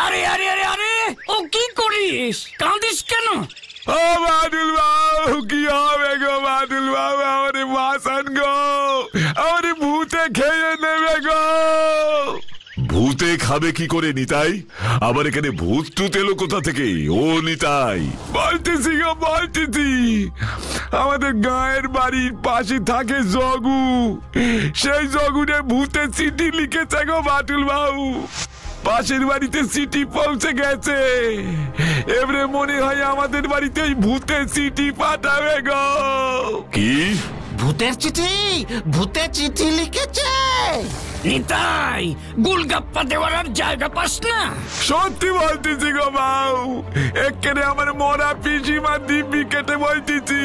আরে আরে আরে আরে, ও কি করিস? কাঁদিস কেন? ও বাদুল বাবু, কি হবে গো বাদুল বাবু? আমারে বাঁচান গো, আমারে ভূতে খেয়ে নেবে গো। ভূতে খাবে কি করে নিতাই? আবার এখানে ভূত টুত এলো কোথা থেকে? ও নিতাই, বলতেছি গো, বলতেছি, আমাদের গায়ের বাড়ির পাশে থাকে জগু। সেই জগুনে ভূতে চিঠি লিখেছে গো বাদুল বাবু। পাশের বাড়িতে চিঠি পৌঁছে গেছে। এবারে মনে হয় আমাদের বাড়িতে ভূতে চিঠি পাঠাবে গো। কি ভূতের চিঠি? ভূতে চিঠি লিখেছে? নিতাই, গুলগাপ্পা দেওয়ার আর জায়গা পাস না? সত্যি বলতেছি গো বাউ, একেবারে আমার মরা পিসিমা দিব্যি কেটে বলতেছি।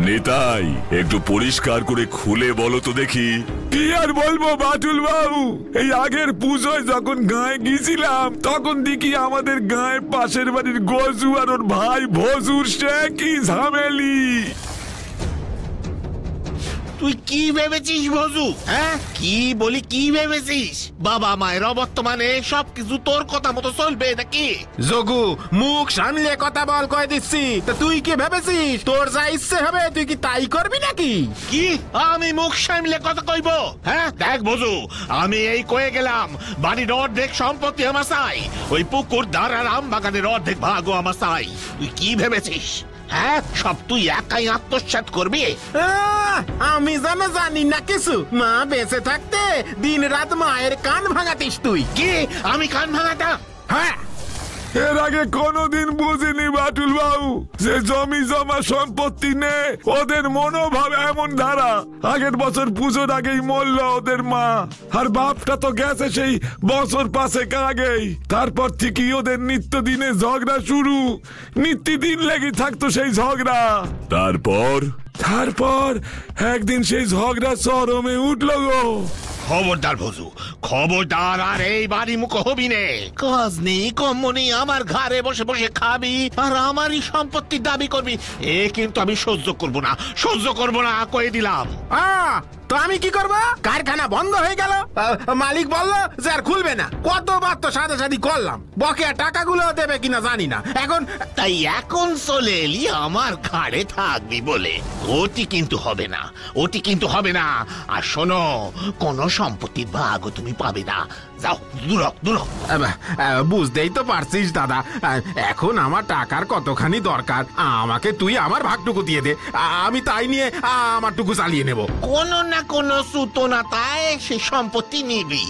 নিতাই, একটু পরিষ্কার করে খুলে বলো তো দেখি। কি আর বলবো বাটুল বাবু, এই আগের পুজোয় যখন গায়ে গিয়েছিলাম তখন দেখি আমাদের গায়ে পাশের বাড়ির গজু আর ওর ভাই ভজুর সে কি ঝামেলি। তুই কি ভেবেছিস ভজু? হ্যাঁ, কি বলি কি ভেবেছিস? বাবা মায়ের অবর্তমানে সবকিছু তোর কথা মতো চলবে নাকি? যোগু, মুখ সামলে কথা বল কয়ে দিচ্ছি। তা তুই কি ভেবেছিস তোর যা ইচ্ছে হবে তুই কি তাই করবি নাকি? কি আমি মুখ সামলে কথা কইব? হ্যাঁ দেখ ভজু, আমি এই কয়ে গেলাম, বাড়ির অর্ধেক সম্পত্তি আমার চাই, ওই পুকুর ধার আর আম বাগানের অর্ধেক ভাগও আমার চাই। তুই কি ভেবেছিস? হ্যাঁ, সব তুই একাই আত্মসাৎ করবি? আমি জানি না কিছু। মা বেঁচে থাকতে দিন রাত মায়ের কান ভাঙাতিস তুই। কি আমি কান ভাঙাতাম? হ্যাঁ, এর আগে কোনোদিন বুঝিনি বাটুল বাবু যে জমি জমা সম্পত্তি নে ওদের মনোভাব এমন ধারা। আগের বছর পুজোর আগেই মরল ওদের মা, আর বাপটা তো গেছে সেই বছর পাঁচেক আগেই। তারপর থেকে ওদের নিত্যদিনে ঝগড়া শুরু, নিত্যদিন লেগে থাকতো সেই ঝগড়া। তারপর একদিন সেই ঝগড়া চরমে উঠল গো। খবরদার ভজু, খবরদার, আর এই বাড়ি মুখ হবি নে। কাজ নেই কম্ম নেই, আমার ঘরে বসে বসে খাবি আর আমারই সম্পত্তির দাবি করবি, এ কিন্তু আমি সহ্য করব না, সহ্য করব না, কয়ে দিলাম। তো আমি কি করব? কারখানা বন্ধ হয়ে গেল, মালিক বললো যে আর খুলবে না। কতবার তো সাদাসাদি করলাম, বকেয়া টাকাগুলো দেবে কিনা জানি না। এখন চলে এলি আমার ঘাড়ে থাকবি বলে। ওটি কিন্তু হবে না, ওটি কিন্তু হবে না। আর শোনো, কোনো সম্পত্তির ভাগও তুমি পাবে না। যাও, দূর দূর। বুঝতেই তো পারছিস দাদা, এখন আমার টাকার কতখানি দরকার। আমাকে তুই আমার ভাগটুকু দিয়ে দে, আমি তাই নিয়ে আমারটুকু চালিয়ে নেব। কোনো না কোনো সুতোনা তাই সে সম্পত্তি নিবি।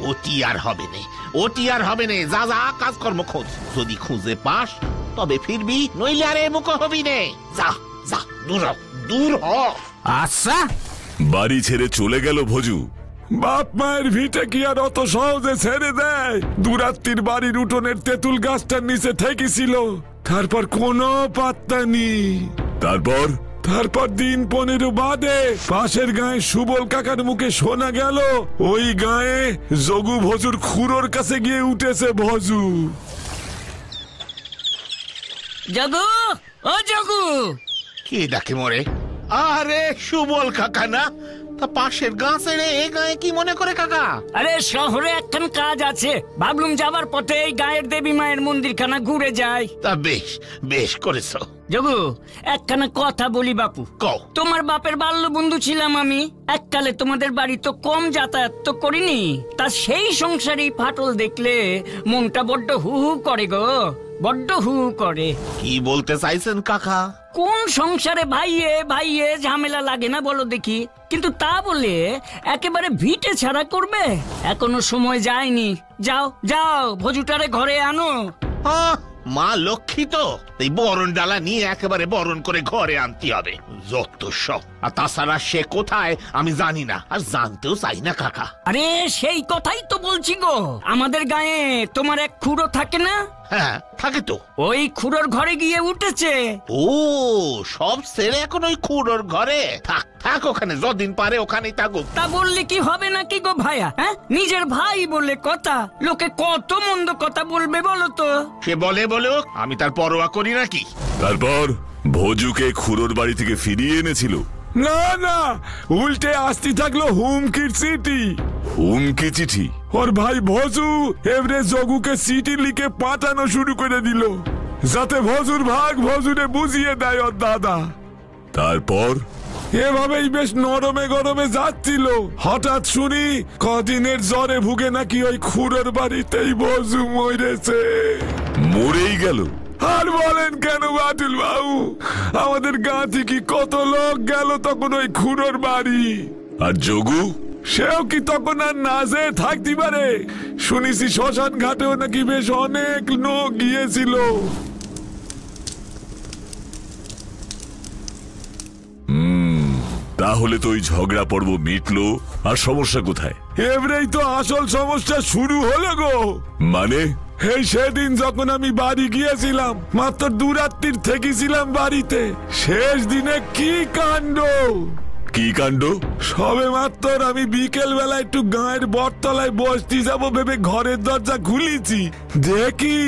ওটি আর হবে না, ওটি আর হবে না। যা যা কাজকর্ম খোঁজ, যদি খুঁজে পাস তবে ফিরবি, নইলে আর মুখ হবি নে। যা যা, দূর দূর হ। আচ্ছা, বাড়ি ছেড়ে চলে গেল ভজু। বাপ মায়ের ভিটে কি আর অত সহজে ছেড়ে দেয়? দুরাত্রির বাড়ির উঠোনের তেঁতুল গাছটার নিচে থেকেছিল, তারপর কোনো পাত্তা নেই। তারপর দিন 15 বাদে পাশের গায়ে সুবল কাকার মুখে শোনা গেল ওই গায়ে জগু ভজুর খুড়োর কাছে গিয়ে উঠেছে ভজু। জগু, ও জগু। কি ডাকে মরে? আরে সুবল কাকা না? তা পাশের গাছের এই গায়ে কি মনে করে কাকা? আরে শহরে একখান কাজ আছে, ভাবলুম যাবার পথে এই গায়ের দেবী মায়ের মন্দিরখানা ঘুরে যাই। তা বেশ, বেশ করেছো। জগু, একখানা কথা বলি বাপু। কও। তোমার বাপের বাল্য বন্ধু ছিলাম আমি। এককালে তোমাদের বাড়ি তো কম যাতায়াত তো করিনি, তা সেই সংসারই ফাটল দেখলে মনটা বড্ড হু হু করে গো, বড্ড হু করে। কি বলতে চাইছেন কাকা? কোন সংসারে ভাইয়ে ভাইয়ে ঝামেলা লাগে না বলো দেখি? কিন্তু তা বলে একেবারে ভিটে ছাড়া করবে? এখনো সময় যায়নি। যাও যাও, ভজুটারে ঘরে আনো। মা লক্ষ্মী তো, এই বরণ ডালা নিয়ে একেবারে বরণ করে ঘরে আনতে হবে। যত সব। আর তাছাড়া সে কোথায় আমি জানি না, আর জানতেও চাই না কাকা। আরে সেই কথাই তো বলছি গো, আমাদের গায়ে তোমার এক খুড়ো থাকে না? হ্যাঁ থাকে তো। ওই খুড়োর ঘরে গিয়ে উঠেছে। ও, সব ছেড়ে এখন ওই খুড়োর ঘরে? থাক থাক, ওখানে যতদিন পারে ওখানেই থাকুক। তা বললে কি হবে নাকি গো ভাইয়া? হ্যাঁ, নিজের ভাই বলে কথা, লোকে কত মন্দ কথা বলবে বলো তো? সে বলে বলুক, আমি তার পরোয়া করি নাকি? তারপর ভজুকে খুড়োর বাড়ি থেকে ফিরিয়ে এনেছিল? না না, উল্টে আসতে থাকলো হুমকির চিঠি। হুমকি চিঠি? ওর ভাই ভজু এবারে যোগুকে চিঠি লিখে পাঠানো শুরু করে দিল, যাতে ভজুর ভাগ ভজুরে বুঝিয়ে দেয় ওর দাদা। তারপর এভাবেই বেশ নরমে গরমে যাচ্ছিল, হঠাৎ শুনি কদিনের জ্বরে ভুগে নাকি ওই খুড়োর বাড়িতেই ভজু মরেছে। মরেই গেল? আর বলেন কেন বাটুল বাবু, আমাদের গাঁ থেকে কত লোক গেল তখন ওই খুড়োর বাড়ি। আর যোগু? সেও কি তখন আর না যেয়ে থাকতে পারে? শুনেছি শ্মশান ঘাটেও নাকি বেশ অনেক লোক গিয়েছিল। তাহলে তো ওই ঝগড়া পর্ব মিটলো, আর সমস্যা কোথায়? এবারেই তো আসল সমস্যা শুরু হলো গো। মানে? এই সেদিন যখন আমি বাড়ি গিয়েছিলাম, মাত্র 2 রাত্রির থেকেছিলাম বাড়িতে, শেষ দিনে কি কাণ্ড! কি কাণ্ড? সবে মাত্র আমি বিকেল বেলা একটু গাঁয়ের বটতলায় বসতে যাবো ভেবে ঘরের দরজা খুলেছি, দেখি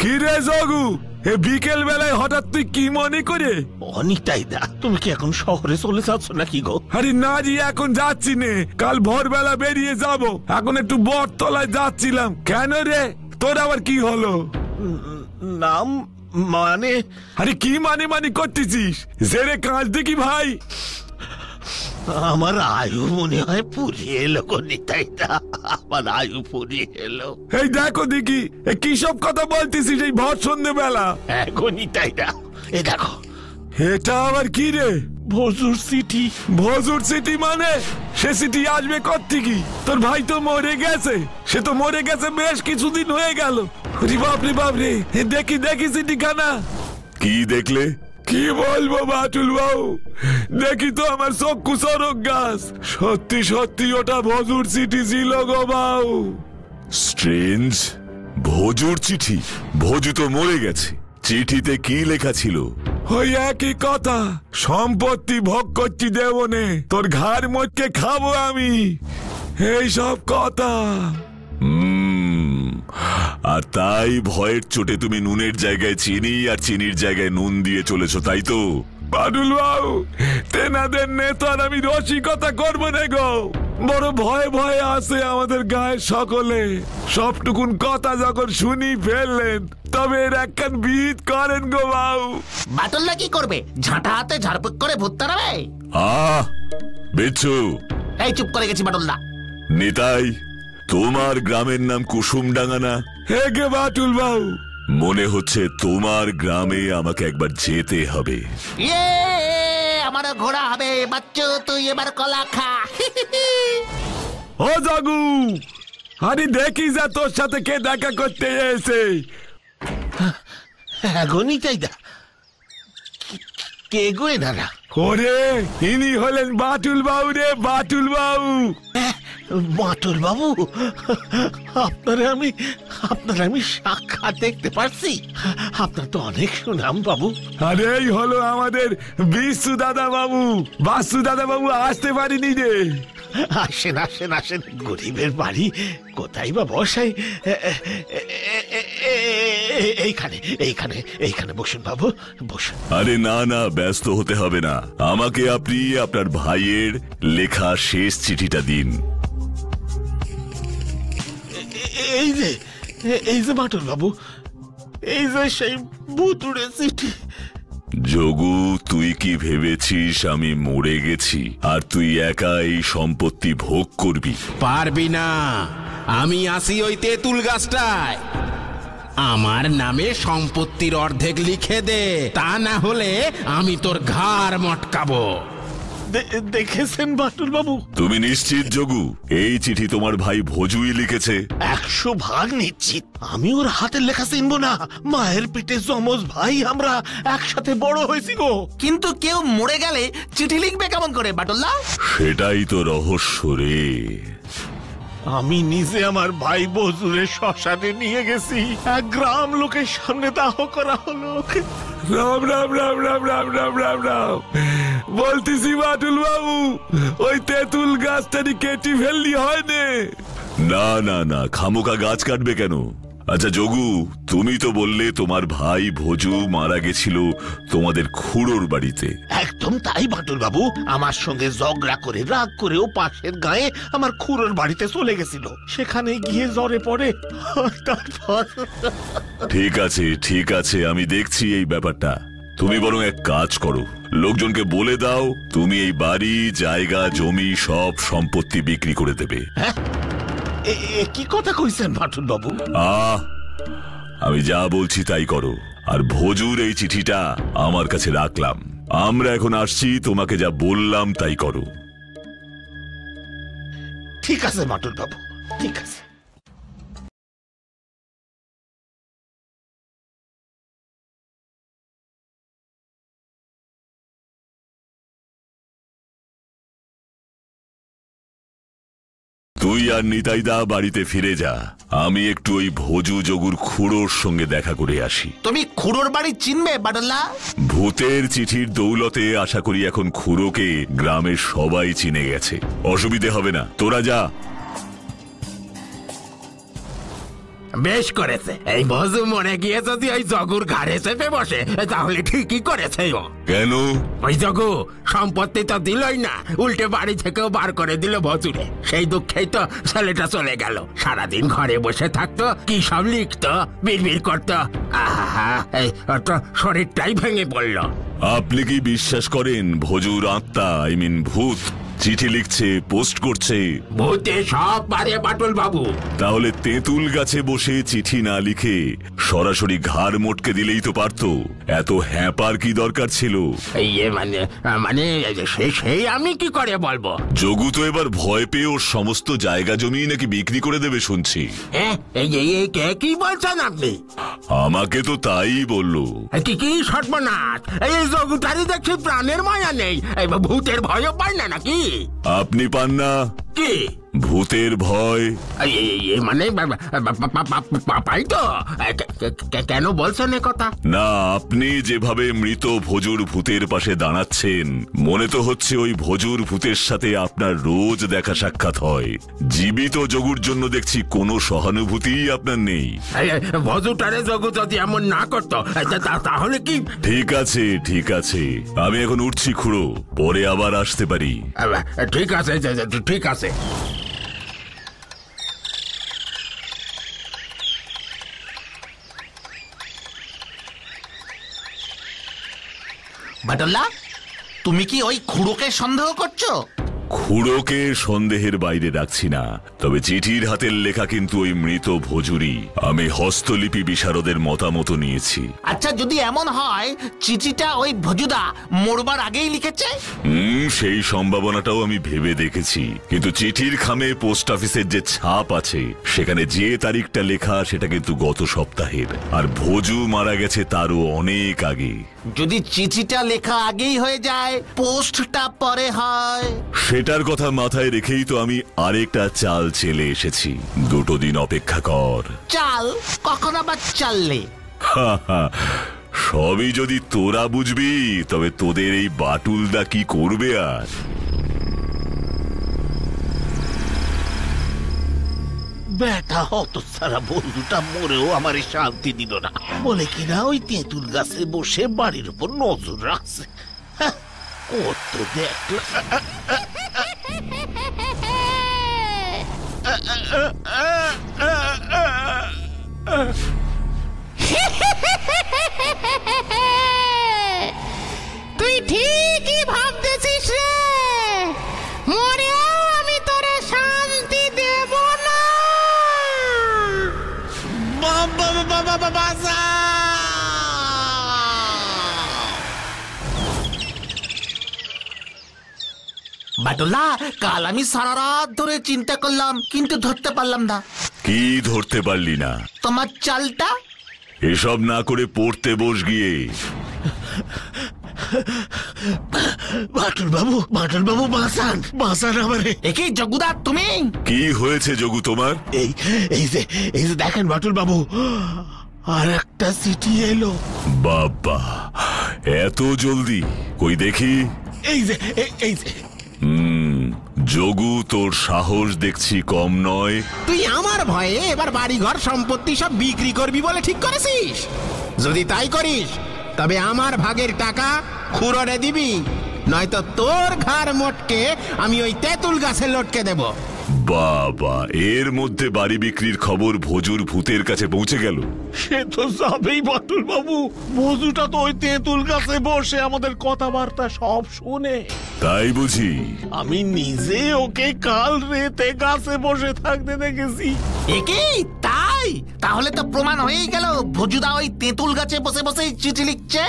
কি রে জগু, এ বিকেল বেলায় হঠাৎ তুই কি মনে করে? অনিতাই দা, তুমি কি এখন শহরে চলে যাচ্ছ নাকি গো? আরে না জি, এখন যাচ্ছি নে, কাল ভোরবেলা বেরিয়ে যাব। এখন একটু বটতলায় যাচ্ছিলাম। কেন রে, তোর আবার কি হলো? নাম মানে? আরে কি মানে মানে করতেছিস? জেরে কাজ দেখি ভাই। আমার আয়ু মনে হয় ফুরিয়ে এলো গো নিতাই দা, আমার আয়ু ফুরিয়ে এলো। এই দেখো দেখি, এ কি সব কথা বলতেছিস এই ভর সন্ধে বেলা? হ্যাঁ গো নিতাই দা, এই দেখো। এটা আবার কি রে? ভজুর চিঠি। ভজুর চিঠি মানে? সে চিঠি আসবে কোত্থেকে? তোর ভাই তো মরে গেছে, সে তো মরে গেছে বেশ কিছুদিন হয়ে গেল। রে বাপরে বাপরে, দেখি দেখি চিঠিখানা। কি দেখলে? কি বলবো বাটুল বাবু, দেখি তো আমার চক্ষু চরক গাছ। সত্যি সত্যি ওটা ভজুর চিঠি ছিল গো বাবু। স্ট্রেঞ্জ, ভজুর চিঠি? ভজু তো মরে গেছে, চিঠিতে কি লেখা ছিল? ওই একই কথা, সম্পত্তি ভোগ করছি দেবনে, তোর ঘাড় মোটকে খাবো আমি, এই সব কথা। আর তাই ভয়ের চোটে তুমি নুনের জায়গায় চিনি আর চিনির জায়গায় নুন দিয়ে চলেছ, তাই তো? বাদুল বাবু, তেনাদের নেতার আমি রসিকতা করবো না গো। বড় ভয়ে ভয়ে আছে আমাদের গায়ের সকলে। সবটুকুন কথা যখন শুনি ফেললেন, তবে এর একখান বিহিত করেন গো বাবু। বাটুল্লা কি করবে? ঝাঁটা হাতে ঝাড়ফুঁক করে ভূত তাড়াবে? বিচ্ছু, এই চুপ করে গেছি বাটুল্লা। নিতাই, তোমার গ্রামের নাম কুসুমডাঙ্গা না? হে গে বাটুল বাবু, মনে হচ্ছে তোমার গ্রামে আমাকে একবার যেতে হবে। আমারও ঘোড়া হবে। বাচ্চু, তুই এবার কলা খা। ও জাগু, আরে দেখি যা তোর সাথে কে দেখা করতে এসে। হ্যাঁ গো নিতাই দা, কে গো এনারা? ওরে, ইনি হলেন বাটুল বাবু রে, বাটুল বাবু। বাটুল বাবু, আপনার আমি সাক্ষাৎ দেখতে পারছি। আপনার তো অনেক সুনাম বাবু। আরে এই হলো আমাদের বিশু দাদা বাবু। বাসু দাদা বাবু আসতে পারিনি রে। আসেন আসেন আসেন, গরিবের বাড়ি কোথায় বা বসাই? এইখানে এইখানে এইখানে বসুন বাবু, বসুন। আরে না না, ব্যস্ত হতে হবে না, আমাকে আপনি আপনার ভাইয়ের লেখা শেষ চিঠিটা দিন। এই যে বাটুল বাবু, এই যে সেই ভুতুড়ে চিঠি। যোগু, তুই কি ভেবেছিস আমি মরে গেছি আর তুই একা এই সম্পত্তি ভোগ করবি? পারবি না, আমি আসি ওই তেঁতুল গাছটায়। আমার নামে সম্পত্তির অর্ধেক লিখে দে, তা না হলে আমি তোর ঘাড় মটকাবো। দেখেছেন বাটুল বাবু? তুমি নিশ্চিত যোগু এই চিঠি তোমার ভাই ভজুই লিখেছে? 100% নিশ্চিত। আমি ওর হাতের লেখা চিনবো না? মায়ের পেটে যমজ ভাই, আমরা একসাথে বড় হয়েছি গো। কিন্তু কেউ মরে গেলে চিঠি লিখবে কেমন করে বাটুল্লা? সেটাই তো রহস্য রে। আমি নিজে আমার ভাই বজুরে শ্মশানে নিয়ে গেছি, এক গ্রাম লোকের সামনে দাহ করা হলো। রাম রাম রাম রাম রাম রাম রাম রাম, বলতেছি বাটুল বাবু, ওই তেঁতুল গাছটারি কেটে ফেললি হয় নে? না না না, খামোকা গাছ কাটবে কেন? আচ্ছা যোগু, তুমি তো বললে তোমার ভাই ভোজু মারা গেছিল তোমাদের খুড়োর বাড়িতে। একদম তাই বাটুল বাবু, আমার সঙ্গে ঝগড়া করে রাগ করেও পাশের গায়ে আমার খুড়োর বাড়িতে চলে গেছিল। সেখানে গিয়ে জ্বরে পড়ে তারপর। ঠিক আছে, আমি দেখছি এই ব্যাপারটা। তুমি বরং এক কাজ করো, লোকজনকে বলে দাও তুমি এই বাড়ি, জায়গা, জমি সব সম্পত্তি বিক্রি করে দেবে। হ্যাঁ, কি কথা কইছেন বাটুল বাবু? আমি যা বলছি তাই করো। আর ভোজুর এই চিঠিটা আমার কাছে রাখলাম। আমরা এখন আসছি, তোমাকে যা বললাম তাই করো। ঠিক আছে বাটুল বাবু, ঠিক আছে। তুই আর নিতাইদা বাড়িতে ফিরে যা, আমি একটু ওই ভোজু যোগুর খুড়োর সঙ্গে দেখা করে আসি। তুমি খুড়োর বাড়ি চিনবে বাটুল্লা? ভূতের চিঠির দৌলতে আশা করি এখন খুড়োকে গ্রামের সবাই চিনে গেছে, অসুবিধে হবে না, তোরা যা। বেশ করেছে, এই ভজু মরে গিয়ে যদি ওই জগুর ঘাড়ে চেপে বসে তাহলে ঠিকই করেছে ও। কেন? ওই জগু সম্পত্তি তো দিলই না, উল্টে বাড়ি থেকেও বার করে দিল ভজুরে। সেই দুঃখেই তো ছেলেটা চলে গেল। সারাদিন ঘরে বসে থাকতো, কি সব লিখতো, বিড়বিড় করতো। আহা, এই তো শরীরটাই ভেঙে পড়লো। আপনি কি বিশ্বাস করেন ভোজুর আত্মা, আই মিন ভূত, চিঠি লিখছে, পোস্ট করছে? ভূতে সব পারে বাটুল বাবু। তাহলে তেঁতুল গাছে বসে চিঠি না লিখে সরাসরি ঘাড় মোটকে দিলেই তো পারতো। এত হ্যাঁপার কি দরকার ছিল? মানে সেই আমি কি করে বলবো? যোগু তো এবার ভয় পেয়ে ওর সমস্ত জায়গা জমি নাকি বিক্রি করে দেবে শুনছি। কি বলছেন আপনি? আমাকে তো তাই বললো। কি সর্বনাশ, এই যোগুটারই দেখছি প্রাণের মায়া নেই, ভূতের ভয়ও পায় না নাকি? আপনি পান না? কি ভূতের ভয়? মানে পাই তো। কেন বলছেন এ কথা? না, আপনি যেভাবে মৃত ভোজুর ভূতের পাশে দাঁড়াচ্ছেন, মনে তো হচ্ছে ওই ভোজুর ভূতের সাথে আপনার রোজ দেখা সাক্ষাৎ হয়। জীবিত যোগুর জন্য দেখছি কোনো সহানুভূতি আপনার নেই। ভজুটারে যোগু যদি এমন না করতো তাহলে কি? ঠিক আছে, আমি এখন উঠছি খুড়ো, পরে আবার আসতে পারি। ঠিক আছে, ঠিক আছে। বাটুল্লা, তুমি কি ওই খুড়োকে সন্দেহ করছো? খুড়োকে সন্দেহের বাইরে রাখছি না, তবে চিঠির হাতের লেখা কিন্তু ওই মৃত ভোজুরি। আমি হস্তলিপি বিশারদের মতামত নিয়েছি। আচ্ছা, যদি এমন হয় চিঠিটা ওই ভজুদা মরবার আগেই লিখেছে? সেই সম্ভাবনাটাও আমি ভেবে দেখেছি, কিন্তু চিঠির খামে পোস্ট অফিসের যে ছাপ আছে সেখানে যে তারিখটা লেখা সেটা কিন্তু গত সপ্তাহের, আর ভোজু মারা গেছে তারও অনেক আগে। যদি চিঠিটা লেখা আগেই হয়ে যায়, পোস্টটা পরে হয়, সেটার কথা মাথায় রেখেই তো আমি আরেকটা চাল চেলে এসেছি। 2 দিন অপেক্ষা কর। চাল? কখন আবার চাললে? সবই যদি তোরা বুঝবি, তবে তোদের এই বাটুলদা কি করবে আর? বেটা হত সারা বন্ধুটা মরেও আমার শান্তি দিল না, বলে কিনা ওই তেঁতুল গাছে বসে বাড়ির উপর নজর রাখছে। কত দেখলাম। তুই ঠিকই ভাবতেছিস রে, মরেও আমি তোরে শান্তি দেব না। বাবা বাটুল্লা, কাল আমি সারা রাত ধরে চিন্তা করলাম, কিন্তু ধরতে পারলাম না। কি ধরতে পারলি না? তোমার চালটা। এসব না করে পড়তে বস গিয়ে। বাটুল বাবু বাঁচান আমারে। একে জগুদা, তুমি? কি হয়েছে যোগু তোমার? এই যে দেখেন বাটুল বাবু, আর একটা চিঠি এলো। বাবা, এত জলদি? কই দেখি। এই যে যোগু, তোর সাহস দেখছি কম নয়। তুই আমার ভয়ে এবার বাড়িঘর সম্পত্তি সব বিক্রি করবি বলে ঠিক করেছিস? যদি তাই করিস তবে আমার ভাগের টাকা খুঁড়ে দিবি, নয়তো তোর ঘাড় মোটকে আমি ওই তেঁতুল গাছে লটকে দেব। বাবা, এর মধ্যে বাড়ি বিক্রির খবর ভজুর ভূতের কাছে পৌঁছে গেল। সে তো যাবেই বাটুল বাবু, ভজুটা তো ওই তেঁতুল গাছে বসে আমাদের কথাবার্তা সব শুনে। তাই বুঝি? আমি নিজে ওকে কাল রাতে গাছে বসে থাকতে দেখেছি। একে তাই? তাহলে তো প্রমাণ হয়েই গেল ভজুদা ওই তেঁতুল গাছে বসে বসে চিঠি লিখছে।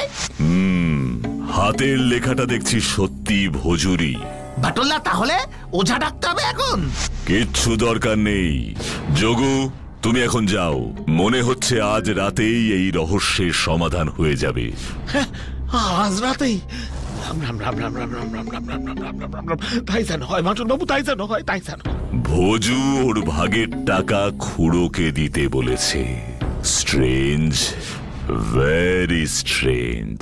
হাতের লেখাটা দেখছি সত্যি ভজুরি। বাটুল্লা, তাহলে ওঝা ডাকতে হবে এখন? কিচ্ছু দরকার নেই যোগু, তুমি এখন যাও। মনে হচ্ছে আজ রাতেই এই রহস্যের সমাধান হয়ে যাবে। আজ রাতেই? তাই যেন হয় বাটুল বাবু, তাই যেন হয়, তাই যেন। ভজু ওর ভাগের টাকা খুড়োকে দিতে বলেছে। Strange, very strange.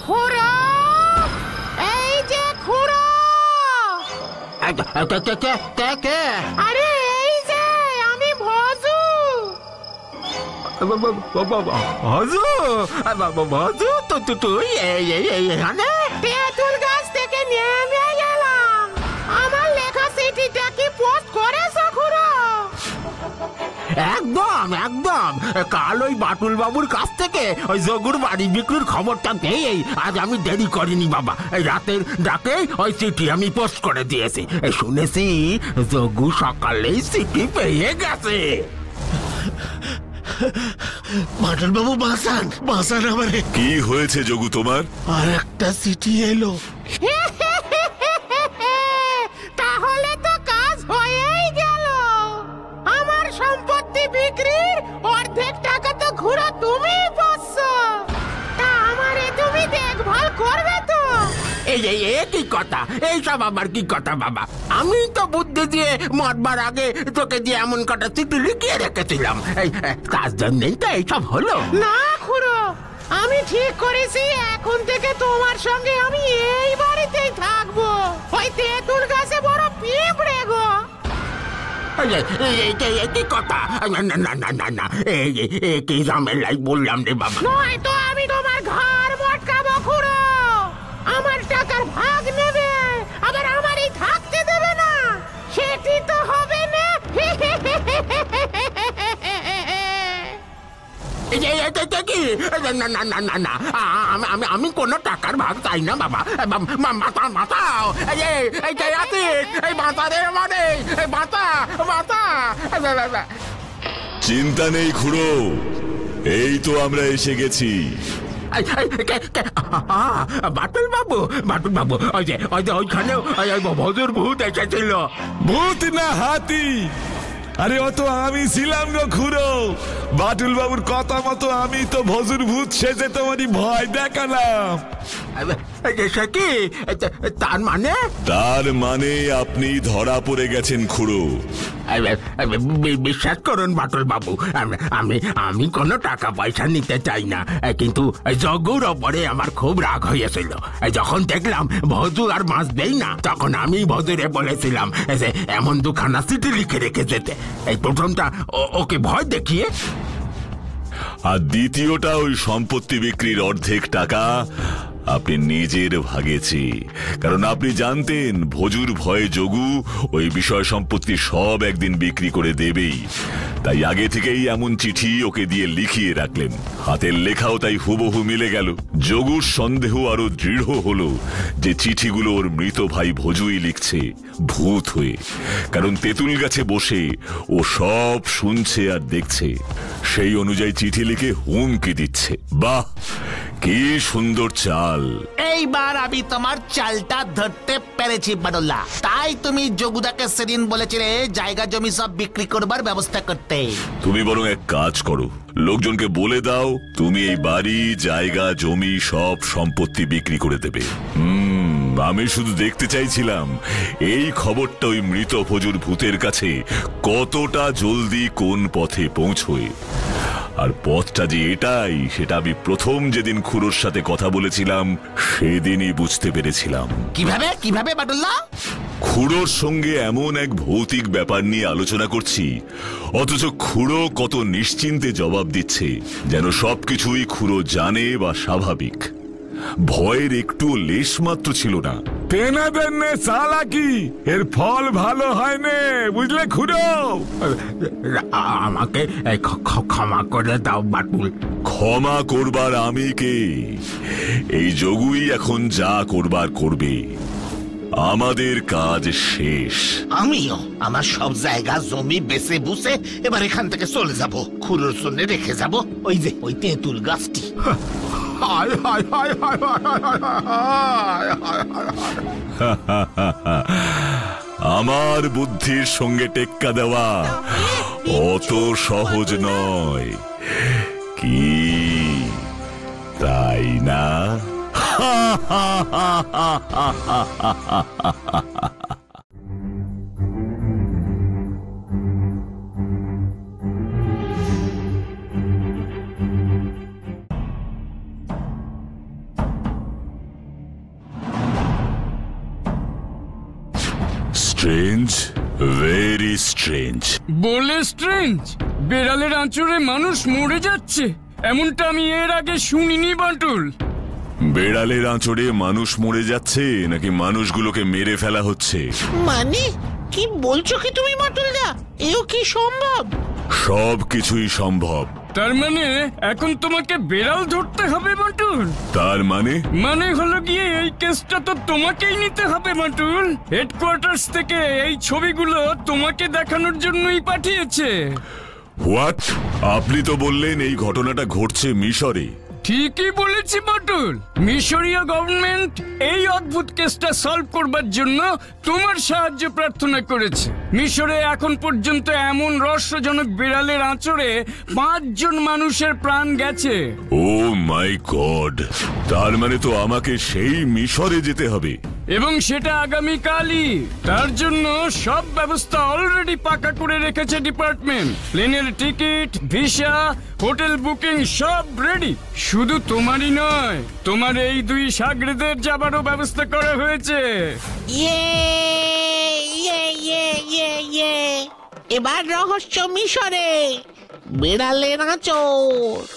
খুড়ো, এই যে খুড়ো। আরে এই যে আমি ভজু। তেঁতুল গাছ থেকে নেমে গেলাম। আমার লেখা চিঠিটা কি পোস্ট করেছো খুড়ো? একদম একদম, কাল ওই বাটুল বাবুর কাছ থেকে ওই যোগুর বাড়ি বিক্রির খবরটা পেয়েই আজ আমি দেরি করিনি বাবা। এই রাতের ডাকে ওই চিঠি আমি পোস্ট করে দিয়েছি। শুনেছি যোগু সকালেই চিঠি পেয়ে গেছে। বাটুল বাবু বাঁচান, বাঁচান আমারে। কি হয়েছে যোগু তোমার? আর একটা চিঠি এলো। তাহলে তো কাজ হয়েই গেল। আমার সম্পত্তি বিক্রির অর্ধেক টাকা তো খুড়ো তুমিই পাচ্ছ। তা আমারে তুমি দেখভাল করবে তো? এই কি কথা? এইসব আবার কি কথা বাবা? আমি তো বুদ্ধি দিয়ে মরবার আগে তোকে দিয়ে এমন কটা চিঠি লিখিয়ে রেখেছিলাম, তার জন্যই তো এইসব হলো। না খুড়ো, আমি ঠিক করেছি এখন থেকে তোমার সঙ্গে আমি এই বাড়িতেই থাকবো। ওই তেঁতুল গাছে বড় পিঁপড়ে গো। কি কথা? না, কি ঝামেলাই বললাম রে বাবা। নয় তো আমি তোমার ঘর মটকাবো খুড়ো। আমার টাকার ভাগ নেবে, আবার আমারই থাকতে দেবে না। সেটি তো হবে না। না, আমি কোনো টাকার ভাগ চাই না বাবা। মাতাও এই মাতা রে, মানে মাতা। চিন্তা নেই খুড়ো, এই তো আমরা এসে গেছি। বাটুল বাবু, ওইখানে ভজুর ভূত এসেছিল। ভূত না হাতি? আরে ও তো আমি ছিলাম গো খুড়ো। বাটুল বাবুর কথা মতো আমি তো ভজুর ভূত সেজে তোমারই ভয় দেখালাম। কি তার মানে? তার মানে আপনি ধরা পড়ে গেছেন খুড়ো। বিশ্বাস করুন বাটুল বাবু, আমি কোনো টাকা পয়সা নিতে চাই না, কিন্তু জগুর ওপরে আমার খুব রাগ হয়েছিল। যখন দেখলাম ভজু আর মাছ দেই না, তখন আমি ভজুরে বলেছিলাম যে এমন দুখানা চিঠি লিখে রেখে যেতে। এই প্রথমটা ওকে ভয় দেখিয়ে, আর দ্বিতীয়টা ওই সম্পত্তি বিক্রির অর্ধেক টাকা আপনি নিজের ভাগেছি। কারণ আপনি জানতেন ভজুর ভয়ে যোগু ওই বিষয় সম্পত্তি সব একদিন বিক্রি করে দেবেই। তাই আগে থেকেই এমন চিঠি ওকে দিয়ে লিখিয়ে রাখলেন। হাতের লেখাও তাই হুবহু মিলে গেল। যোগুর সন্দেহ আরো দৃঢ় হলো যে চিঠিগুলো ওর মৃত ভাই ভজুই লিখছে, ভূত হয়ে। কারণ তেঁতুল গাছে বসে ও সব শুনছে আর দেখছে। সেই অনুযায়ী চিঠি লিখে হুমকি দিচ্ছে। বাহ, কি সুন্দর চাল! এইবার আমি তোমার চালটা ধরতে পেরেছি বাডুল্লা। তাই তুমি যোগুদাকে সেদিন বলেছিলে জায়গা জমি সব বিক্রি করবার ব্যবস্থা করতে। তুমি বরং এক কাজ করো, লোকজনকে বলে দাও তুমি এই বাড়ি, জায়গা, জমি সব সম্পত্তি বিক্রি করে দেবে। আমি শুধু দেখতে চাইছিলাম এই খবরটা ওই মৃত ভজুর ভূতের কাছে কতটা জলদি কোন পথে পৌঁছয়। আর পথটা যে এটাই সেটা আমি প্রথম যেদিন খুড়োর সাথে কথা বলেছিলাম সেদিনই বুঝতে পেরেছিলাম। কিভাবে কিভাবে বাটুল্লা? খুড়োর সঙ্গে এমন এক ভৌতিক ব্যাপার নিয়ে আলোচনা করছি, অথচ খুড়ো কত নিশ্চিন্তে জবাব দিচ্ছে, যেন সবকিছুই খুড়ো জানে বা স্বাভাবিক। ভয়ের একটু লেশ মাত্র ছিল না। তেনাদের নে চালাকি, এর ফল ভালো হয় নে, বুঝলে খুড়ো? আমাকে ক্ষমা করে দাও বাটুল। ক্ষমা করবার আমি কে? এই যোগুই এখন যা করবার করবে। আমাদের কাজ শেষ। আমিও আমার সব জায়গা জমি বেচে বুঝে এবার এখান থেকে চলে যাব। খুড়োর জন্য রেখে যাব ওই যে ওই তেঁতুল গাছটি। হায় হায় হায় হায় হায় হায়। আমার বুদ্ধির সঙ্গে টেক্কা দেওয়া অত সহজ নয়, কি তাই না? Strange, very strange. বলে স্ট্রেঞ্জ? বেড়ালের আঁচড়ে মানুষ মরে যাচ্ছে, এমনটা আমি এর আগে শুনিনি বাটুল। বেড়ালের আঁচড়ে মানুষ মরে যাচ্ছে নাকি মানুষগুলোকে মেরে ফেলা হচ্ছে? মানে কি বলছো কি তুমি বাটুলদা? এও কি সম্ভব? সব কিছুই সম্ভব। তার মানে এখন তোমাকে বেড়াল ধরতে হবে বাটুল? তার মানে হলো গিয়ে এই কেসটা তো তোমাকেই নিতে হবে বাটুল। হেডকোয়ার্টার্স থেকে এই ছবিগুলো তোমাকে দেখানোর জন্যই পাঠিয়েছে। হোয়াট? আপনি তো বললেন এই ঘটনাটা ঘটছে মিশরে। ঠিকই বলেছি বাটুল, মিশরীয় গভর্নমেন্ট এই অদ্ভুত কেসটা সলভ করবার জন্য তোমার সাহায্য প্রার্থনা করেছে। মিশরে এখন পর্যন্ত এমন রহস্যজনক বিড়ালের আঁচড়ে 5 জন মানুষের প্রাণ গেছে। ও মাই গড, তার মানে তো আমাকে সেই মিশরে যেতে হবে। এবং সেটা আগামীকালই। তার জন্য সব ব্যবস্থা অলরেডি পাকা করে রেখেছে ডিপার্টমেন্ট। প্লেনের টিকিট, ভিসা, হোটেল বুকিং সব রেডি। শুধু তোমারই নয়, তোমার এই 2 সাগরেদের যাবারও ব্যবস্থা করা হয়েছে। ইয়ে ইয়ে ইয়ে ইয়ে ইয়ে, এবার রহস্য মিশরে, বেড়ালের আঁচড়।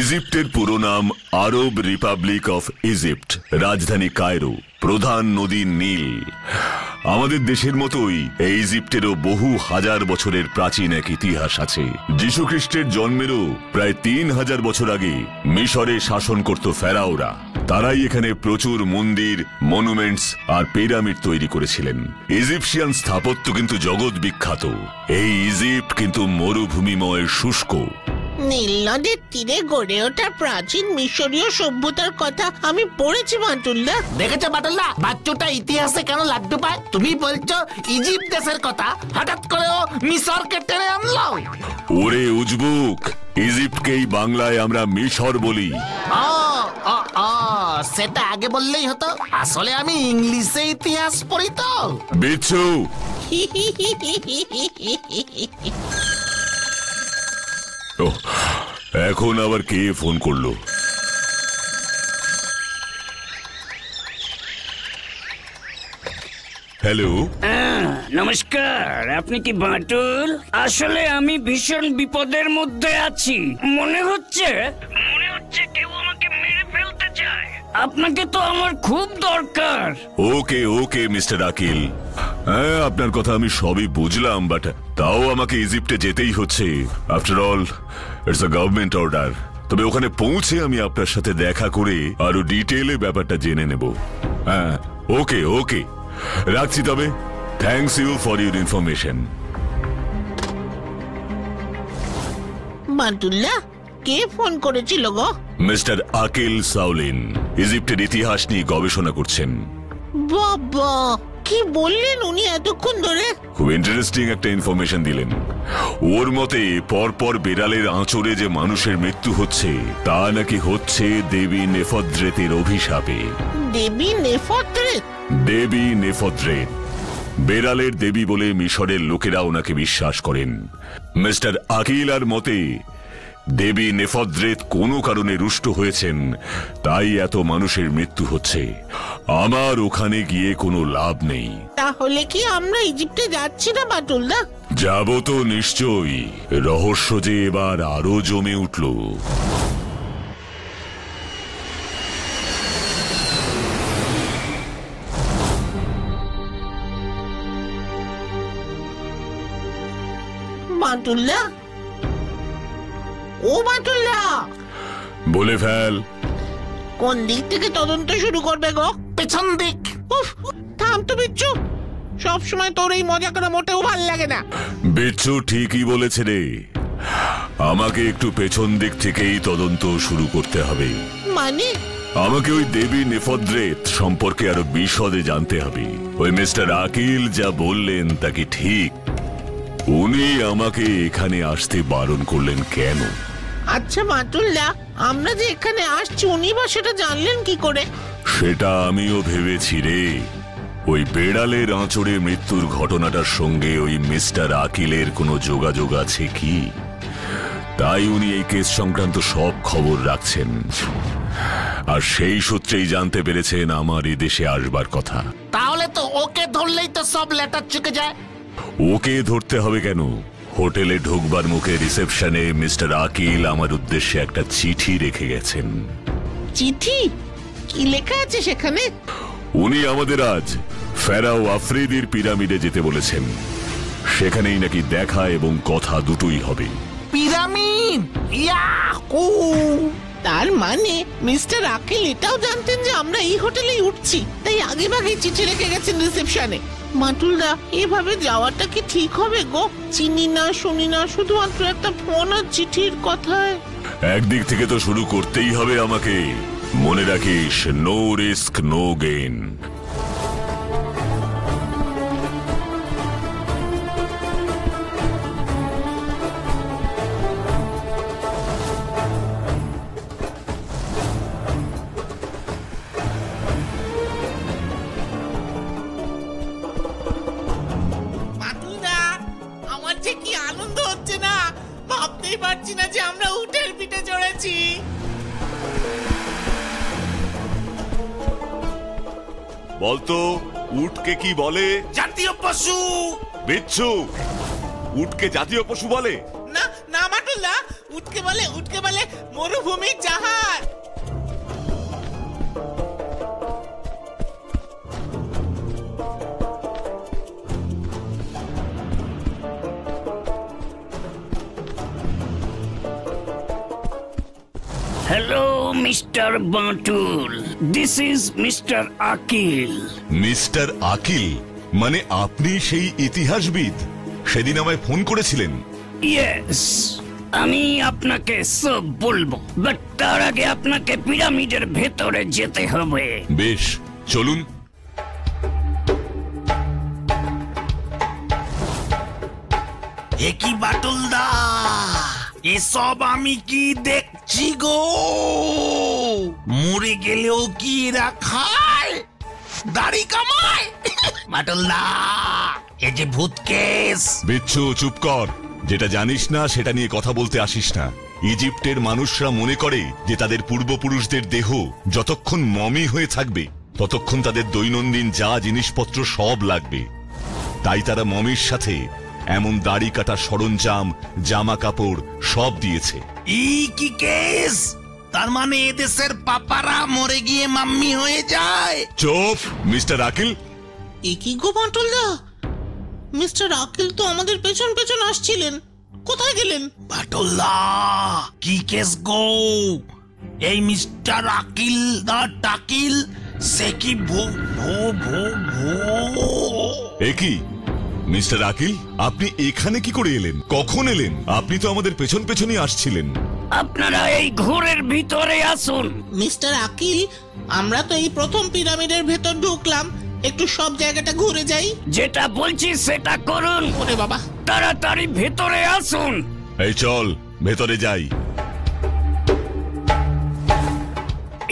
ইজিপ্টের পুরো নাম আরব রিপাবলিক অফ ইজিপ্ট, রাজধানী কায়রো, প্রধান নদী নীল। আমাদের দেশের মতোই এই ইজিপ্টেরও বহু হাজার বছরের প্রাচীন এক ইতিহাস আছে। যীশু খ্রিস্টের জন্মেরও প্রায় 3000 বছর আগে মিশরে শাসন করত ফেরাওরা। তারাই এখানে প্রচুর মন্দির, মনুমেন্টস আর পিরামিড তৈরি করেছিলেন। ইজিপশিয়ান স্থাপত্য কিন্তু জগৎ বিখ্যাত। এই ইজিপ্ট কিন্তু মরুভূমিময়, শুষ্ক। নীল নদের তীরে গড়ে ওঠা প্রাচীন মিশরীয় সভ্যতার কথা আমি পড়েছি বাটুলদা। দেখেছো বাটুল্লা, বাচ্চুটা ইতিহাসে কেন লাড্ডু পায়? তুমি বলছো ইজিপ্ট দেশের কথা, হঠাৎ করে ও মিশরকে টেনে আনলো। ওরে উজবুক, ইজিপ্টকেই বাংলায় আমরা মিশর বলি। সেটা আগে বললেই হতো। আসলে আমি ইংলিশে ইতিহাস পড়ি তো। বিচ্ছু, এখন আবার কে ফোন করলো? হ্যালো, নমস্কার, আপনি কি বাটুল? আসলে আমি ভীষণ বিপদের মধ্যে আছি। মনে হচ্ছে কেউ আমাকে মেরে ফেলতে চায়। আপনাকে তো আমার খুব দরকার। ওকে ওকে মিস্টার আকিল, হ্যাঁ আপনার কথা আমি সবই বুঝলাম, বাট তাও আমাকে ইজিপ্টে যেতেই হচ্ছে। After all it's a government order. তবে ওখানে পৌঁছে আমি আপনার সাথে দেখা করে আরো ডিটেইলে ব্যাপারটা জেনে নেব। হ্যাঁ ওকে ওকে, রাখছি তবে। Thanks you for your information. বাটুল্লা, কে ফোন করেছিল গো? মিস্টার আকিল সাউলিন ইজিপ্টের ইতিহাস নিয়ে গবেষণা করছেন। বাবা, কি বললেন উনি এতক্ষণ ধরে? খুব ইন্টারেস্টিং একটা ইনফরমেশন দিলেন। ওর মতে পরপর বিড়ালের আঁচড়ে যে মানুষের মৃত্যু হচ্ছে তা নাকি হচ্ছে দেবী নেফদ্রেতের অভিশাপে। দেবী নেফদ্রেত? দেবী নেফদ্রেত বেড়ালের দেবী বলে মিশরের লোকেরা ওনাকে বিশ্বাস করেন। মিস্টার আকিলার মতে দেবী নেফদ্রেত কোনো কারণে রুষ্ট হয়েছেন, তাই এত মানুষের মৃত্যু হচ্ছে। আমার ওখানে গিয়ে কোনো লাভ নেই। তাহলে কি আমরা ইজিপ্টে যাচ্ছি না বাটুলদা? যাব তো নিশ্চয়ই। রহস্য যে এবার আরো জমে উঠল। বাটুলদা, ও বাটুলদা, বলে ফেল। কোন দিক থেকে তদন্ত শুরু করবে গো? পেছন দিক। উফ, থাম তো বিচ্ছু, সবসময় তোর এই মজা করা মোটেও ভাল লাগে না। বিচ্ছু ঠিকই বলেছে রে, আমাকে একটু পেছন দিক থেকেই তদন্ত শুরু করতে হবে। মানে? আমাকে ওই দেবী নেফদ্রেত সম্পর্কে আরো বিশদে জানতে হবে। ওই মিস্টার আকিল যা বললেন তা কি ঠিক? উনি আমাকে এখানে আসতে বারণ করলেন কেন? আচ্ছা বাটুলদা, আমরা যে এখানে আসছি উনি বা সেটা জানলেন কি করে? সেটা আমিও ভেবেছি রে। ওই বেড়ালের আঁচড়ে মৃত্যুর ঘটনাটার সঙ্গে ওই মিস্টার আকিলের কোনো যোগাযোগ আছে কি? তাই উনি এই কেস সংক্রান্ত সব খবর রাখছেন, আর সেই সূত্রেই জানতে পেরেছেন আমার এদেশে আসবার কথা। তাহলে তো ওকে ধরলেই তো সব লেটার চুকে যায়। ওকে ধরতে হবে কেন? হোটেলে ঢুকবার মুখে রিসেপশনে মিস্টার আকিল আমার উদ্দেশ্যে একটা চিঠি রেখে গেছেন। চিঠি? কি লেখা আছে সেখানে? উনি আমাদের আজ ফেরাও আফ্রিদির পিরামিডে যেতে বলেছেন। সেখানেই নাকি দেখা এবং কথা দুটোই হবে। পিরামিড? ইয়াহু! তার মানে মিস্টার আকিল এটাও জানতেন যে আমরা এই হোটেলেই উঠছি, তাই আগে ভাগে চিঠি রেখে গেছেন রিসেপশনে। মাটুলদা, এভাবে যাওয়াটা কি ঠিক হবে গো? চিনি না শুনি না, শুধুমাত্র একটা ফোন আর চিঠির কথায়। একদিক থেকে তো শুরু করতেই হবে আমাকে। মনে রাখিস, নো রিস্ক নো গেইন। মাটুলদা, আমার যে কি আনন্দ হচ্ছে না, ভাবতেই পারছি না যে আমরা উটের পিঠে চড়েছি। বলতো উটকে কি বলে? জাতীয় পশু। বিচ্ছু, উটকে জাতীয় পশু বলে? না না মাটুলদা, উটকে বলে মরুভূমির জাহাজ। Hello mister Batul, this is mister Akil. Mister Akil মানে আপনি সেই ইতিহাসবিদ সেদিন আমায় ফোন করেছিলেন? ইয়েস, আমি আপনাকে সব বলবো, বাট তার আগে আপনাকে পিরামিডের ভেতরে যেতে হবে। বেশ, চলুন। একই বাটুলদা, এসব আমি কি দেখছি গো? মরে গেলেও কি এরা খায়, দাড়ি কামায়? বাটুলদা, এ যে ভূত কেস। বিচ্ছু, চুপ কর। যেটা জানিস না সেটা নিয়ে কথা বলতে আসিস না। ইজিপ্টের মানুষরা মনে করে যে তাদের পূর্বপুরুষদের দেহ যতক্ষণ মমি হয়ে থাকবে ততক্ষণ তাদের দৈনন্দিন যা জিনিসপত্র সব লাগবে। তাই তারা মমির সাথে এমন দাড়ি কাটার সরঞ্জাম, জামা কাপড় সব দিয়েছে। কি কেস? তার মানে এদেশের পাপারা মরে গিয়ে মাম্মি হয়ে যায়? চুপ মিস্টার আকিল। একই গো বাটুলদা, মিস্টার আকিল তো আমাদের পেছন পেছন আসছিলেন, কোথায় গেলেন? বাটুলদা, কি কেস গো? এই মিস্টার আকিল দা টাকিল সে কি ভূ ভূ ভূ ভূ? একই মিস্টার আকিল, আপনি এখানে কি করে এলেন? কখন এলেন? আপনি তো আমাদের পেছন পেছনই আসছিলেন। আপনারা এই ঘোরের ভিতরে আসুন। মিস্টার আকিল, আমরা তো এই প্রথম পিরামিডের ভেতর ঢুকলাম, একটু সব জায়গাটা ঘুরে যাই। যেটা বলছি সেটা করুন। ওরে বাবা, তাড়াতাড়ি ভেতরে আসুন। এই চল ভেতরে যাই।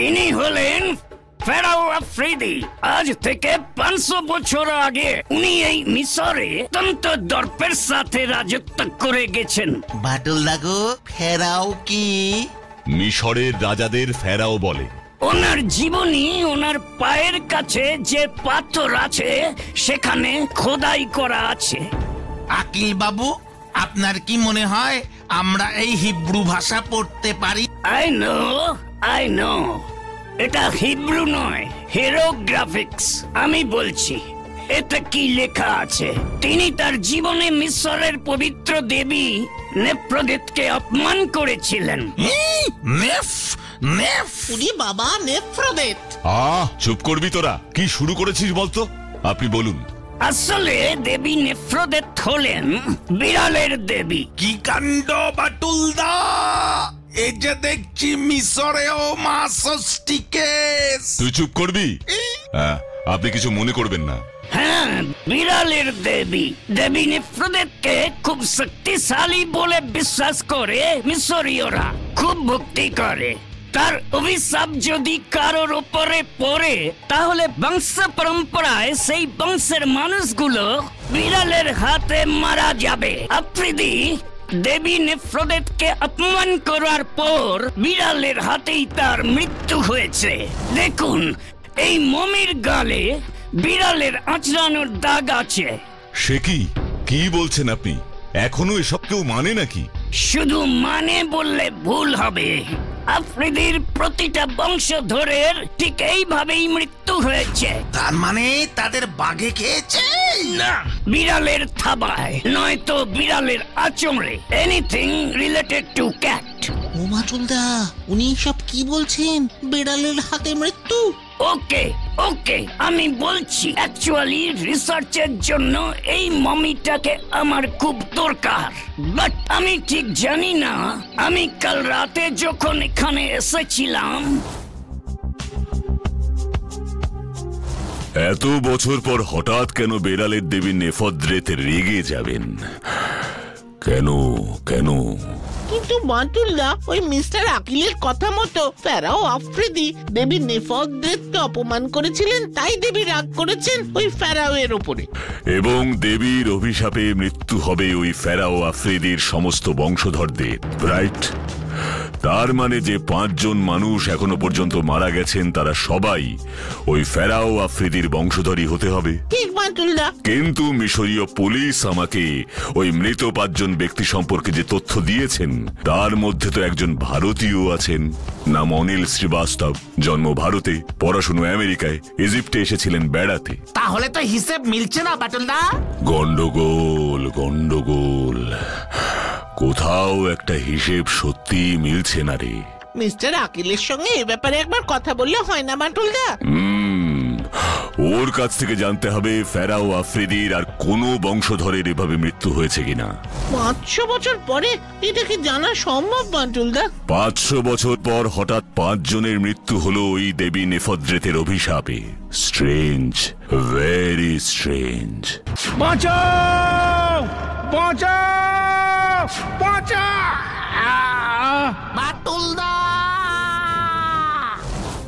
ইনি হলেন ফেরাও আফ্রিদি আজ থেকে 500 বছর আগে উনি এই মিশরে অত্যন্ত দর্পের সাথে রাজত্ব করে গেছেন। বাটুল দাগো, ফেরাও কি? মিশরের রাজাদের ফেরাও বলে। ওনার জীবনী ওনার পায়ের কাছে যে পাথর আছে সেখানে খোদাই করা আছে। আকিল বাবু, আপনার কি মনে হয় আমরা এই হিব্রু ভাষা পড়তে পারি? আই নো এটা হিব্রু নয়, হিরোগ্রাফিক্স। আমি বলছি এটা কি লেখা আছে। তিনি তার জীবনে মিশরের পবিত্র দেবী নেফ্রোদিতকে অপমান করেছিলেন। উনি বাবা নেফ্রোদিত। চুপ করবি তোরা, কি শুরু করেছিস বলতো? আপনি বলুন। আসলে দেবী নেফ্রোদিত হলেন বিড়ালের দেবী। কি কাণ্ড বাটুল দা! এই যে দেখছি মিশরেও মা ষষ্ঠী কেস। তুই চুপ করবি? আপনি কিছু মনে করবেন না। হ্যাঁ, বিড়ালের দেবী দেবী নেফ্রোদিতকে খুব শক্তিশালী বলে বিশ্বাস করে মিশরীয়রা, খুব ভক্তি করে। তার অভিশাপ যদি কারোর উপরে পড়ে তাহলে বংশ পরম্পরায় সেই বংশের মানুষগুলো বিড়ালের হাতে মারা যাবে। আফ্রিদি দেবী নেফ্রোদিতকে অপমান করার পর বিড়ালের হাতেই তার মৃত্যু হয়েছে। দেখুন, এই মমির গালে বিড়ালের আঁচড়ানোর দাগ আছে। সে কি বলছেন আপনি? এখনো এসব কেউ মানে নাকি? শুধু মানে বললে ভুল হবে। আফ্রিদির প্রতিটা বংশধরের ঠিক এইভাবেই মৃত্যু হয়েছে। তার মানে তাদের বাঘে খেয়েছে? না, বিড়ালের থাবায়, নয়তো বিড়ালের আচমড়ে। Anything related to cat. ও মাটুলদা, উনি সব কি বলছেন? বিড়ালের হাতে মৃত্যু? ওকে আমি বলছি, অ্যাকচুয়ালি রিসার্চের জন্য এই মমিটাকে আমার খুব দরকার, বাট আমি ঠিক জানি না। আমি কাল রাতে যখন এখানে এসেছিলাম, এত বছর পর হঠাৎ কেন বেড়ালের দেবী নেফদ্রেত রেগে যাবেন? কেন? কিন্তু মাটুলদা, ওই মিস্টার আকিলের কথা মতো ফেরাও আফ্রিদি দেবী নেফদ্রেতকে অপমান করেছিলেন, তাই দেবী রাগ করেছেন ওই ফেরাও এর উপরে। এবং দেবীর অভিশাপে মৃত্যু হবে ওই ফেরাও আফ্রিদির সমস্ত বংশধরদের, রাইট? তার মানে যে 5 জন মানুষ এখনো পর্যন্ত মারা গেছেন তারা সবাই ওই ফেরাও আফ্রিদির বংশধরই হতে হবে। ঠিক মাটুলদা। কিন্তু মিশরীয় পুলিশ আমাকে ওই মৃত 5 জন ব্যক্তি সম্পর্কে যে তথ্য দিয়েছেন তার মধ্যে তো একজন ভারতীয় আছেন, নাম অনিল শ্রীবাস্তব। জন্ম ভারতে, পড়াশুনো আমেরিকায়, ইজিপ্টে এসেছিলেন বেড়াতে। তাহলে তো হিসেব মিলছে না বাটুলদা। গন্ডগোল। কোথাও একটা হিসেব সত্যি মিলছে না রে। মিস্টার আকিলের সঙ্গে এ ব্যাপারে একবার কথা বললে হয় না মাটুলদা? ওর কাছ থেকে জানতে হবে ফেরাও আফ্রিদির আর কোনো বংশধরের এভাবে মৃত্যু হয়েছে কিনা। 500 বছর পরে এটা কি জানা সম্ভব মাটুলদা? 500 বছর পর হঠাৎ 5 জনের মৃত্যু হলো ওই দেবী নেফদ্রেতের অভিশাপে। Strange, very strange. বাঁচাও! মাটুলদা!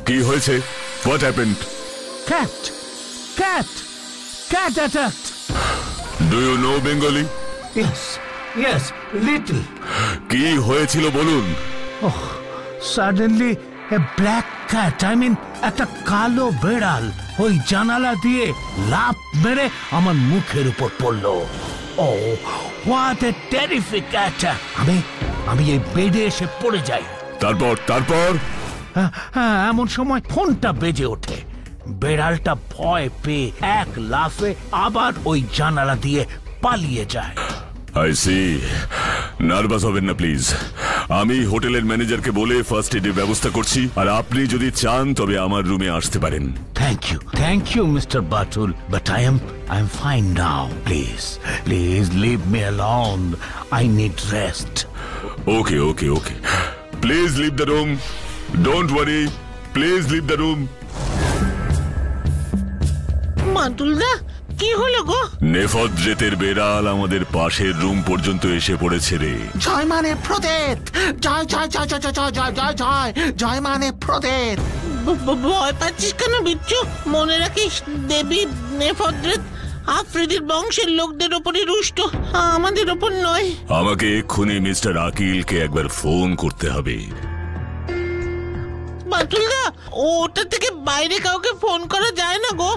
কি হয়েছে? What happened? Cat attacked. Do you know Bengali? Yes, little. কি হয়েছিল বলুন। Suddenly a black cat, একটা কালো বেড়াল ওই জানালা দিয়ে লাফ মেরে আমার মুখের উপর পড়লো। What a terrific attack! আমি এই বেডে এসে পড়ে যাই। তারপর এমন সময় ফোনটা বেজে ওঠে। বেড়ালটা ভয় পেয়ে এক লাফে আবার ওই জানালা দিয়ে পালিয়ে যায়। I C. নার্ভাস হবেন না প্লিজ। আমি হোটেলের ম্যানেজারকে বলে ফার্স্ট এডের ব্যবস্থা করছি, আর আপনি যদি চান তবে আমার রুমে আসতে পারেন। Thank you, Mr. Batul, but I am fine now. Please leave me alone. I need rest. Okay. Please leave the room. Don't worry. Please leave the room. মাটুলদা, কি হলো গো? নেফদ্রেতের বেড়াল আমাদের পাশের রুম পর্যন্ত এসে পড়েছে রে। জয় মানে প্রদেত, জয় মানে প্রদেত। ভয় পাচ্ছিস কেন বিচ্ছু? মনে রাখিস দেবী নেফদ্রেত আফ্রিদির বংশের লোকদের ওপরই রুষ্ট, আমাদের ওপর নয়। আমাকে এক্ষুনি মিস্টার আকিলকে একবার ফোন করতে হবে। বাটুলদা, ওটা থেকে বাইরে কাউকে ফোন করা যায় না গো,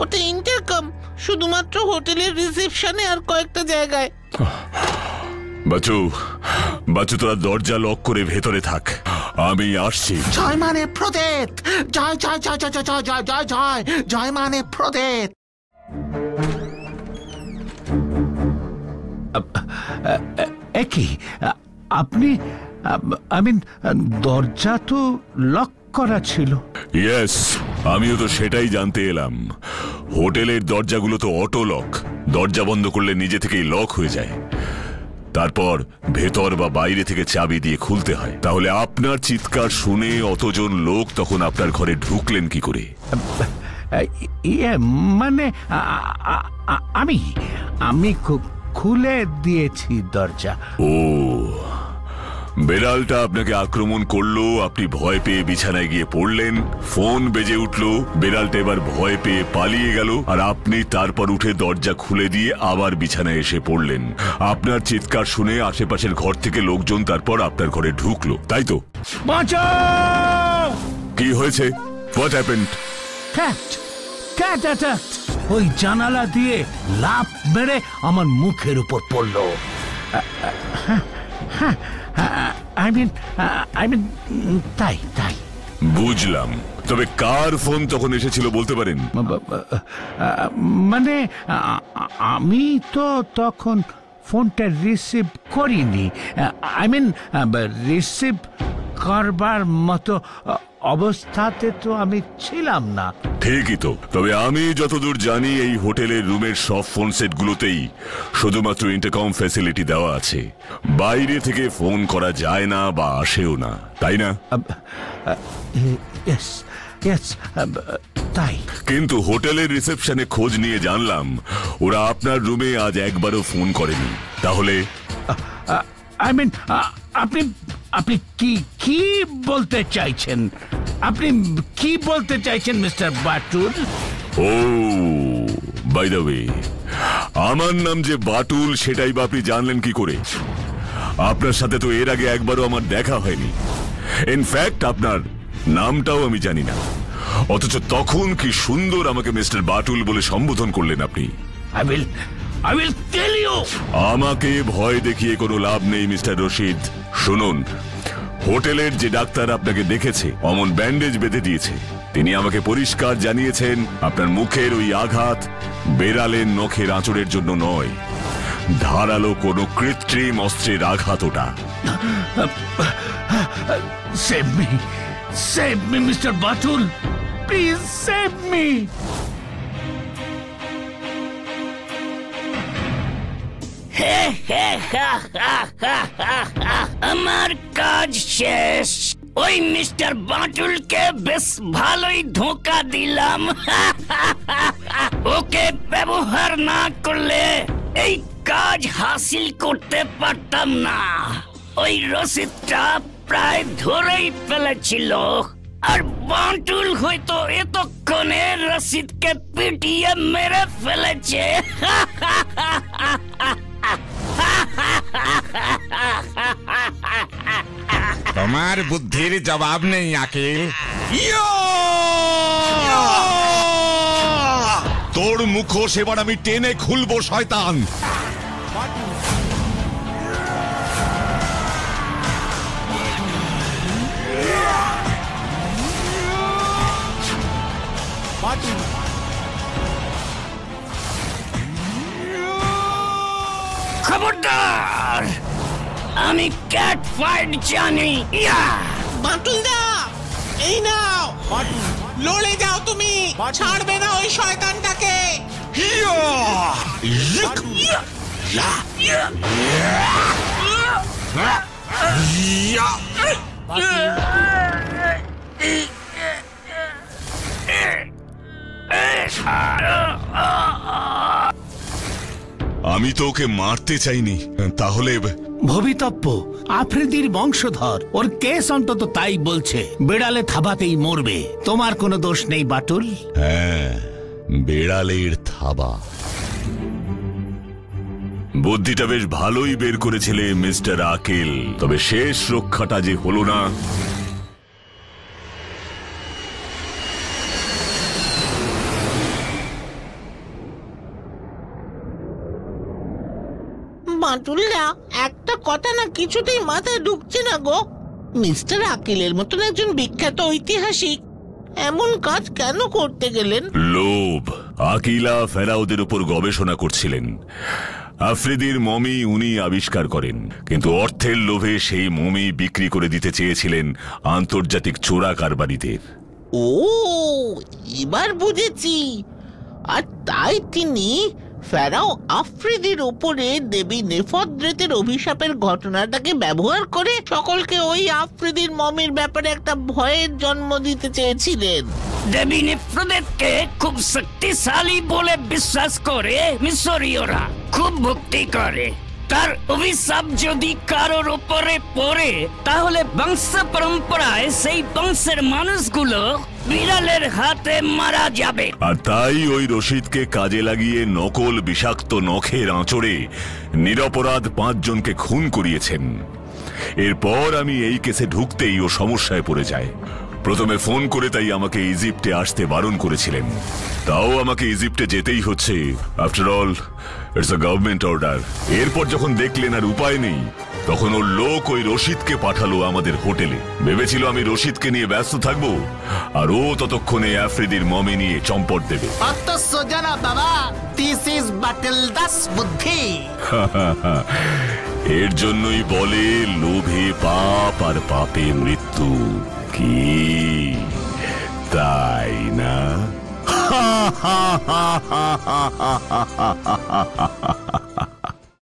ওটা ইন্টারকম, শুধুমাত্র হোটেলের রিসেপশনে আর কয়েকটা জায়গায়। বাচু, বাচু তোরা দরজা লক করে ভেতরে থাক, আমি আসছি। জয় মানে প্রদেত, জয় জয় জয় জয় জয় জয় জয় জয় জয় জয় মানে প্রদেত। একই আপনি, দরজা তো লক করা ছিল। ইয়েস, আমিও তো সেটাই জানতে এলাম। হোটেলের দরজাগুলো তো অটো লক, দরজা বন্ধ করলে নিজে থেকেই লক হয়ে যায়, তারপর ভেতর বা বাইরে থেকে চাবি দিয়ে খুলতে হয়। তাহলে আপনার চিৎকার শুনে অতজন লোক তখন আপনার ঘরে ঢুকলেন কি করে? মানে আমি খুলে দিয়েছি দরজা। ও, বেড়ালটা আপনাকে আক্রমণ করলো, আপনি ভয় পেয়ে বিছানায় গিয়ে পড়লেন, ফোন বেজে উঠলো, বেড়ালটা এবার ভয় পেয়ে পালিয়ে গেল, আর আপনি তারপর উঠে দরজা খুলে দিয়ে আবার বিছানায় এসে পড়লেন। আপনার চিৎকার শুনে আশেপাশের ঘর থেকে লোকজন তারপর আপনার ঘরে ঢুকলো, তাই তো? বাঁচাও! কি হয়েছে? What happened? Cat attack. ওই জানালা দিয়ে লাফ মেরে আমার মুখের উপর পড়লো। তাই বুঝলাম, তবে কার ফোন তখন এসেছিল বলতে পারেন? মানে আমি তো তখন ফোনটা রিসিভ করিনি, রিসিভ করবার মতো অবস্থাতে তো আমি ছিলাম না। ঠিকই তো, তবে আমি যতদূর জানি এই হোটেলের রুমের সব ফোন সেটগুলোতেই শুধুমাত্র ইন্টারকম ফ্যাসিলিটি দেওয়া আছে, বাইরে থেকে ফোন করা যায় না বা আসেও না, তাই না? তাই। কিন্তু হোটেলের রিসেপশনে খোঁজ নিয়ে জানলাম ওরা আপনার রুমে আজ একবারও ফোন করেনি। তাহলে আপনি কি বলতে চাইছেন? আপনি কি বলতে চাইছেন মিস্টার বাটুল? ও, বাই দ্য ওয়ে, আমার নাম যে বাটুল সেটাই বা আপনি জানলেন কি করে? আপনার সাথে তো এর আগে একবারও আমার দেখা হয়নি, ইনফ্যাক্ট আপনার নামটাও আমি জানি না, অথচ তখন কি সুন্দর আমাকে মিস্টার বাটুল বলে সম্বোধন করলেন আপনি। I will tell you! আমাকে ভয় দেখিয়ে কোনো লাভ নেই মিস্টার রশিদ। শুনুন, হোটেলের যে ডাক্তার আপনাকে দেখেছে, অমন ব্যান্ডেজ বেঁধে দিয়েছে, তিনি আমাকে পরিষ্কার জানিয়েছেন আপনার মুখের ওই আঘাত বেড়ালের নখের আঁচড়ের জন্য নয়, ধারালো কোনো কৃত্রিম অস্ত্রের আঘাত ওটা। Save me, Mr. Batul! Please save me! আমার কাজ শেষ। ওই মিস্টার বাটুলকে বেশ ভালোই ধোঁকা দিলাম। ওকে ব্যবহার না করলে এই কাজ হাসিল করতে পারতাম না। ওই রসিদটা প্রায় ধরেই ফেলেছিল, আর বাটুল হয়তো এতক্ষণে রসিদকে পিটিয়ে মেরে ফেলেছে। তোমার বুদ্ধির জবাব নেই আকিল। তোর মুখোশ এবার আমি টেনে খুলবো শয়তান। খবরদার, আমি ক্যাট ফাইট জানি। বাটুলদা, এই নাও, লড়ে যাও তুমি, ছাড়বে না ওই শয়তানটাকে। আমি তো ওকে মারতে চাইনি, তাহলে ভবিতব্য আফ্রিদির বংশধর, ওর কেস অন্তত তাই বলছে। বেড়ালে থাবাতেই মরবে। তোমার কোনো দোষ নেই বাটুল। হ্যাঁ, বেড়ালের থাবা। বুদ্ধিটা বেশ ভালোই বের করেছিলে মিস্টার আকিল, তবে শেষ রক্ষাটা যে হলো না। বাটুলরা, একটা কথা না কিছুতেই মাথায় ঢুকছে না গো। মিস্টার আকিলের মতন একজন বিখ্যাত ঐতিহাসিক এমন কাজ কেন করতে গেলেন? লোভ। আকিলা ফেরাউদের উপর গবেষণা করছিলেন। আফ্রিদির মমি উনি আবিষ্কার করেন, কিন্তু অর্থের লোভে সেই মমি বিক্রি করে দিতে চেয়েছিলেন আন্তর্জাতিক চোরা কারবারিদের। ও, এবার বুঝেছি। আর তাই তিনি ফেরাও আফ্রিদির উপরে দেবী নেফদ্রেতের অভিশাপের ঘটনাটাকে ব্যবহার করে সকলকে ওই আফ্রিদির মমির ব্যাপারে একটা ভয়ের জন্ম দিতে চেয়েছিলেন। দেবী নেফ্রদেতকে খুব শক্তিশালী বলে বিশ্বাস করে মিশরীয়রা, খুব ভক্তি করে। তার অভিশাপ যদি কারোর উপরে পড়ে, তাহলে বংশ পরম্পরায় সেই বংশের মানুষগুলো বিড়ালের হাতে মারা যাবে। আর তাই ওই রশিদকে কাজে লাগিয়ে নকল বিষাক্ত নখের আঁচড়ে নিরপরাধ 5 জনকে খুন করিয়েছেন। এরপর আমি এই কেসে ঢুকতেই ও সমস্যায় পড়ে যায়। প্রথমে ফোন করে তাই আমাকে ইজিপ্টে আসতে বারণ করেছিলেন, তাও আমাকে ইজিপ্টে যেতেই হচ্ছে। After all it's a government order. এরপর যখন দেখলেন আর উপায় নেই, তখন ওর লোক ওই রশিদকে পাঠালো আমাদের হোটেলে। ভেবেছিল আমি রশিদকে নিয়ে ব্যস্ত থাকবো, আর ও ততক্ষণে আফ্রিদির মমি নিয়ে চম্পট দেবে। অত সোজা না বাবা, দিস ইজ বাটল দাস বুদ্ধি। এর জন্যই বলে লোভে পাপ আর পাপে মৃত্যু। কি তাই না?